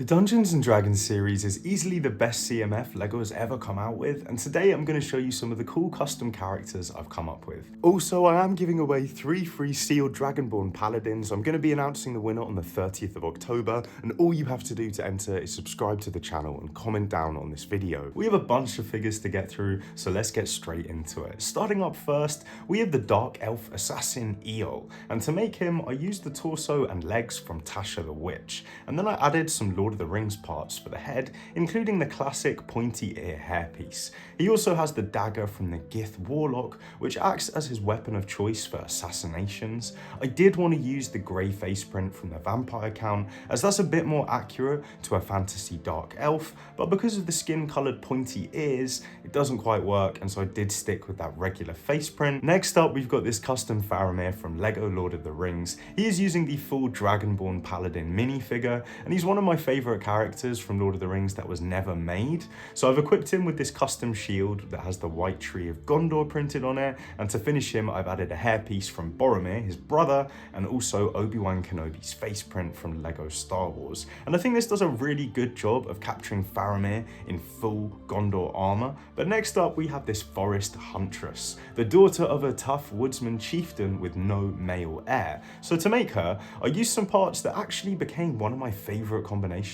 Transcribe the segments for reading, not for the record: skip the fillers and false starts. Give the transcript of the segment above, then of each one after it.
The Dungeons & Dragons series is easily the best CMF LEGO has ever come out with, and today I'm going to show you some of the cool custom characters I've come up with. Also, I am giving away 3 free sealed Dragonborn Paladins. I'm going to be announcing the winner on the 30th of October, and all you have to do to enter is subscribe to the channel and comment down on this video. We have a bunch of figures to get through, so let's get straight into it. Starting up first, we have the Dark Elf Assassin Eol, and to make him, I used the torso and legs from Tasha the Witch, and then I added some Lord of the Rings parts for the head, including the classic pointy ear hairpiece. He also has the dagger from the Gith Warlock, which acts as his weapon of choice for assassinations. I did want to use the grey face print from the vampire count, as that's a bit more accurate to a fantasy dark elf, but because of the skin coloured pointy ears, it doesn't quite work, and so I did stick with that regular face print. Next up, we've got this custom Faramir from LEGO Lord of the Rings. He is using the full Dragonborn Paladin minifigure, and he's one of my favourite characters from Lord of the Rings that was never made. So I've equipped him with this custom shield that has the white tree of Gondor printed on it, and to finish him I've added a hairpiece from Boromir, his brother, and also Obi-Wan Kenobi's face print from LEGO Star Wars. And I think this does a really good job of capturing Faramir in full Gondor armour. But next up we have this forest huntress, the daughter of a tough woodsman chieftain with no male heir. So to make her, I used some parts that actually became one of my favourite combinations.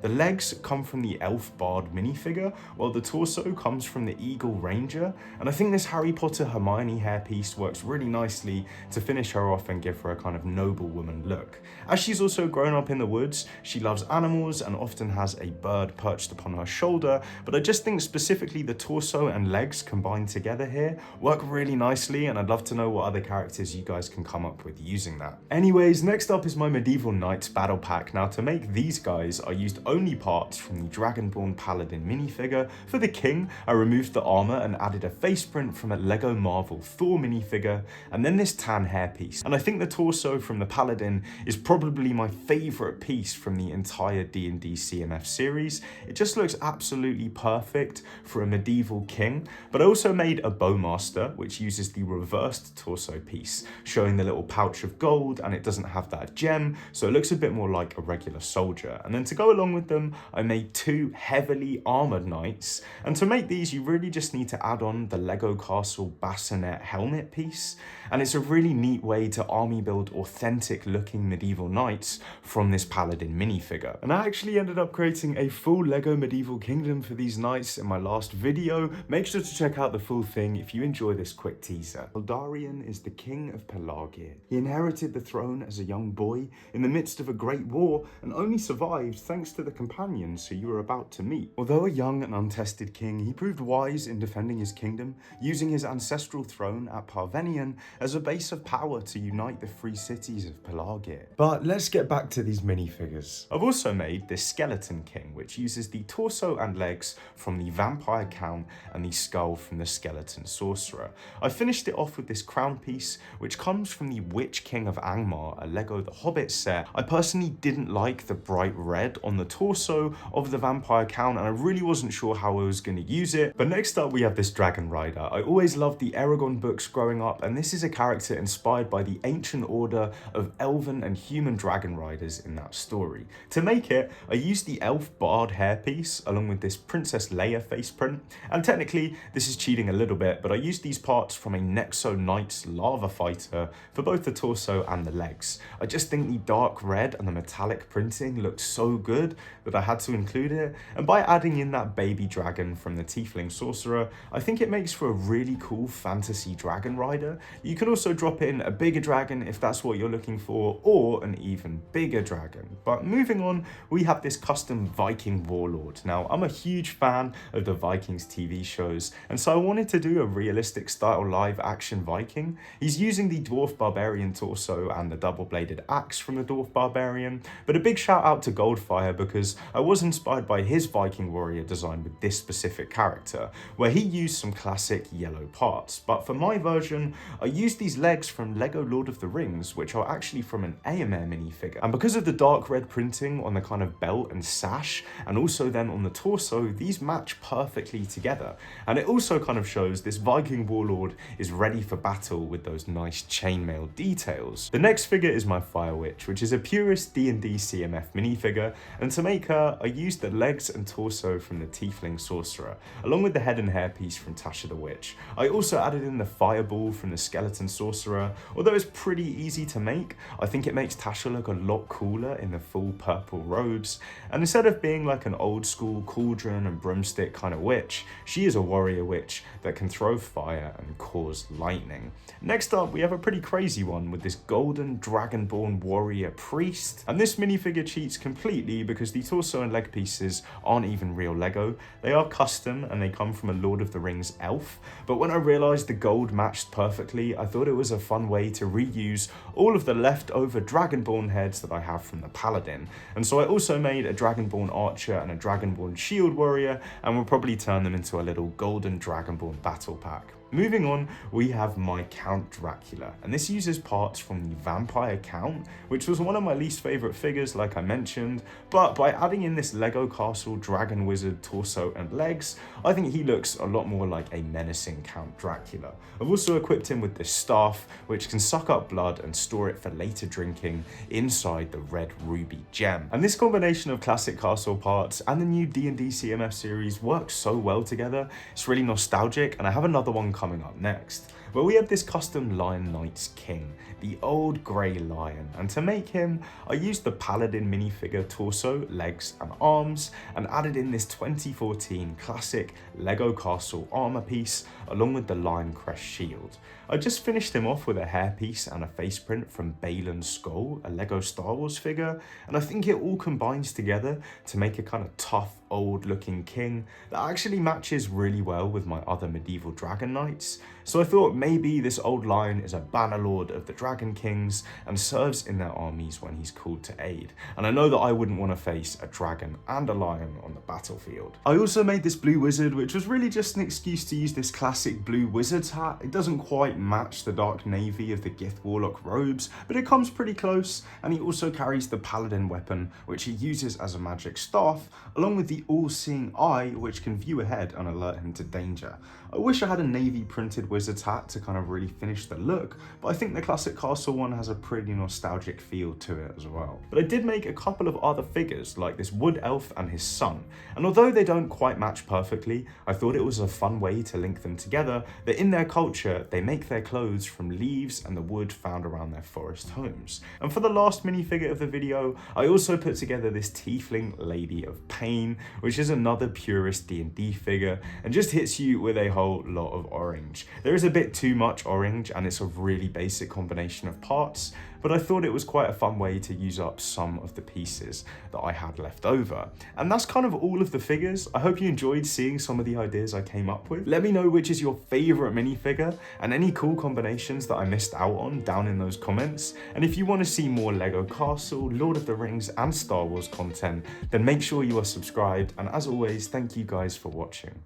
The legs come from the Elf Bard minifigure, while the torso comes from the Eagle Ranger, and I think this Harry Potter Hermione hairpiece works really nicely to finish her off and give her a kind of noblewoman look. As she's also grown up in the woods, she loves animals and often has a bird perched upon her shoulder, but I just think specifically the torso and legs combined together here work really nicely, and I'd love to know what other characters you guys can come up with using that. Anyways, next up is my Medieval Knights battle pack. Now to make these guys, I used only parts from the Dragonborn Paladin minifigure. For the king, I removed the armor and added a face print from a LEGO Marvel Thor minifigure, and then this tan hairpiece. And I think the torso from the Paladin is probably my favorite piece from the entire D&D CMF series. It just looks absolutely perfect for a medieval king. But I also made a bowmaster, which uses the reversed torso piece, showing the little pouch of gold, and it doesn't have that gem, so it looks a bit more like a regular soldier. And then to go along with them, I made 2 heavily armored knights, and to make these you really just need to add on the LEGO Castle bassinet helmet piece, and it's a really neat way to army build authentic looking medieval knights from this Paladin minifigure. And I actually ended up creating a full LEGO medieval kingdom for these knights in my last video. Make sure to check out the full thing if you enjoy this quick teaser. Eldarion is the king of Pelargir. He inherited the throne as a young boy in the midst of a great war, and only survived thanks to the companions who you are about to meet. Although a young and untested king, he proved wise in defending his kingdom, using his ancestral throne at Parvenion as a base of power to unite the 3 cities of Pelargir. But let's get back to these minifigures. I've also made this skeleton king, which uses the torso and legs from the vampire count and the skull from the skeleton sorcerer. I finished it off with this crown piece, which comes from the Witch King of Angmar, a LEGO The Hobbit set. I personally didn't like the bright red on the torso of the vampire count, and I really wasn't sure how I was going to use it. But next up we have this dragon rider. I always loved the Eragon books growing up, and this is a character inspired by the ancient order of elven and human dragon riders in that story. To make it, I used the elf bard hairpiece along with this Princess Leia face print, and technically this is cheating a little bit, but I used these parts from a Nexo Knights lava fighter for both the torso and the legs. I just think the dark red and the metallic printing looked so good that I had to include it, and by adding in that baby dragon from the Tiefling sorcerer, I think it makes for a really cool fantasy dragon rider. You could also drop in a bigger dragon if that's what you're looking for, or an even bigger dragon. But moving on, we have this custom Viking Warlord. Now, I'm a huge fan of the Vikings TV shows, and so I wanted to do a realistic style live action Viking. He's using the Dwarf Barbarian torso and the double-bladed axe from the Dwarf Barbarian, but a big shout out to Goldfire because I was inspired by his Viking warrior design with this specific character, where he used some classic yellow parts. But for my version, I used these legs from LEGO Lord of the Rings, which are actually from an AMR minifigure. And because of the dark red printing on the kind of belt and sash, and also then on the torso, these match perfectly together. And it also kind of shows this Viking Warlord is ready for battle with those nice chainmail details. The next figure is my Fire Witch, which is a purist D&D CMF minifigure minifigure, and to make her, I used the legs and torso from the Tiefling sorcerer, along with the head and hairpiece from Tasha the Witch. I also added in the fireball from the skeleton sorcerer. Although it's pretty easy to make, I think it makes Tasha look a lot cooler in the full purple robes, and instead of being like an old school cauldron and broomstick kind of witch, she is a warrior witch that can throw fire and cause lightning. Next up, we have a pretty crazy one with this golden dragonborn warrior priest, and this minifigure cheats completely because the torso and leg pieces aren't even real Lego. They are custom and they come from a Lord of the Rings elf, but when I realized the gold matched perfectly, I thought it was a fun way to reuse all of the leftover dragonborn heads that I have from the paladin. And so I also made a dragonborn archer and a dragonborn shield warrior, and we'll probably turn them into a little golden dragonborn battle pack. Moving on, we have my Count Dracula, and this uses parts from the Vampire Count, which was one of my least favourite figures like I mentioned, but by adding in this Lego Castle Dragon Wizard torso and legs, I think he looks a lot more like a menacing Count Dracula. I've also equipped him with this staff, which can suck up blood and store it for later drinking inside the red ruby gem. And this combination of classic castle parts and the new D&D CMF series works so well together. It's really nostalgic, and I have another one coming up next, where we have this custom Lion Knight's King, the old grey lion, and to make him, I used the Paladin minifigure torso, legs and arms, and added in this 2014 classic LEGO Castle armor piece, along with the lion crest shield. I just finished him off with a hairpiece and a face print from Balin's Skull, a LEGO Star Wars figure, and I think it all combines together to make a kind of tough, old looking king that actually matches really well with my other medieval dragon knights. So I thought maybe this old lion is a banner lord of the Dragon Kings and serves in their armies when he's called to aid. And I know that I wouldn't want to face a dragon and a lion on the battlefield. I also made this blue wizard, which was really just an excuse to use this classic blue wizard's hat. It doesn't quite match the dark navy of the Gith Warlock robes, but it comes pretty close, and he also carries the paladin weapon, which he uses as a magic staff, along with the all-seeing eye, which can view ahead and alert him to danger. I wish I had a navy printed wizard's hat to kind of really finish the look, but I think the classic castle one has a pretty nostalgic feel to it as well. But I did make a couple of other figures, like this wood elf and his son, and although they don't quite match perfectly, I thought it was a fun way to link them together, that in their culture, they make their clothes from leaves and the wood found around their forest homes. And for the last minifigure of the video, I also put together this Tiefling Lady of Pain, which is another purist D&D figure, and just hits you with a whole lot of orange. There is a bit too much orange, and it's a really basic combination of parts, but I thought it was quite a fun way to use up some of the pieces that I had left over. And that's kind of all of the figures. I hope you enjoyed seeing some of the ideas I came up with. Let me know which is your favourite minifigure and any cool combinations that I missed out on down in those comments. And if you want to see more LEGO Castle, Lord of the Rings and Star Wars content, then make sure you are subscribed. And as always, thank you guys for watching.